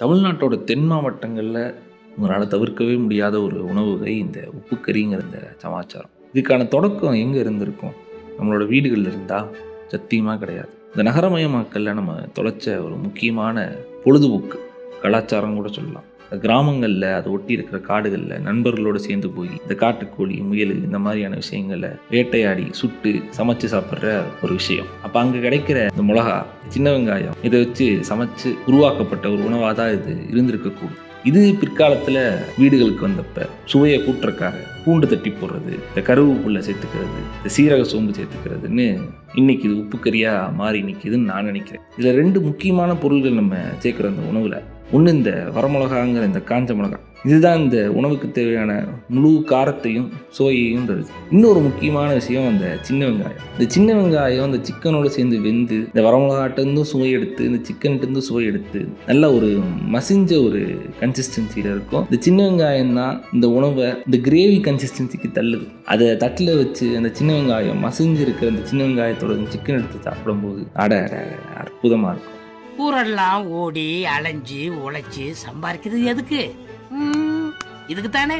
தமிழ்நாட்டோட தென் மாவட்டங்களில் உங்களால் தவிர்க்கவே முடியாத ஒரு உணவு வகை இந்த உப்புக்கறிங்கிற இந்த சமாச்சாரம். இதுக்கான தொடக்கம் எங்கே இருந்திருக்கும்? நம்மளோட வீடுகளில் இருந்தா? சத்தியமாக கிடையாது. இந்த நகரமயமாக்கலில் நம்ம தொலைச்ச ஒரு முக்கியமான பொழுதுபோக்கு கலாச்சாரம் கூட சொல்லலாம். கிராமங்களில் அதை ஒட்டி இருக்கிற காடுகளில் நண்பர்களோடு சேர்ந்து போய் இந்த காட்டுக்கோழி, முயல் இந்த மாதிரியான விஷயங்களை வேட்டையாடி சுட்டு சமைச்சு சாப்பிட்ற ஒரு விஷயம். அப்போ அங்கே கிடைக்கிற இந்த மிளகா, சின்ன வெங்காயம் இதை வச்சு சமைச்சு உருவாக்கப்பட்ட ஒரு உணவாக தான் இது இருந்திருக்கக்கூடும். இது பிற்காலத்தில் வீடுகளுக்கு வந்தப்ப சுவையை கூட்டுறக்காக பூண்டு தட்டி போடுறது, இந்த கருவேப்பிலை சேர்த்துக்கிறது, இந்த சீரக சோம்பு சேர்த்துக்கிறதுன்னு இன்னைக்கு இது உப்புக்கறியாக மாறி நிற்கிதுன்னு நான் நினைக்கிறேன். இதில் ரெண்டு முக்கியமான பொருள்கள் நம்ம சேர்க்குற அந்த உணவில். ஒன்று இந்த வரமிளகாங்கிற இந்த காஞ்ச மிளகா, இதுதான் இந்த உணவுக்கு தேவையான முழு காரத்தையும் சுவையையும் தருது. இன்னொரு முக்கியமான விஷயம் அந்த சின்ன வெங்காயம். இந்த சின்ன வெங்காயம் அந்த சிக்கனோடு சேர்ந்து வெந்து இந்த வரமிளகாட்டிருந்தும் சுவை எடுத்து, இந்த சிக்கன்கிட்டருந்து சுவை எடுத்து நல்ல ஒரு மசிஞ்ச ஒரு கன்சிஸ்டன்சியில் இருக்கும். இந்த சின்ன வெங்காயம் தான் இந்த உணவை இந்த கிரேவி கன்சிஸ்டன்சிக்கு தள்ளுது. அதை தட்டில் வச்சு அந்த சின்ன வெங்காயம் மசிஞ்சு இருக்கிற அந்த சின்ன வெங்காயத்தோட சிக்கன் எடுத்து சாப்பிடும்போது அற்புதமாக இருக்கும். ஊரெல்லாம் ஓடி அலைஞ்சு உழைச்சி சம்பாதிக்கிறது எதுக்கு? இதுக்கு தானே.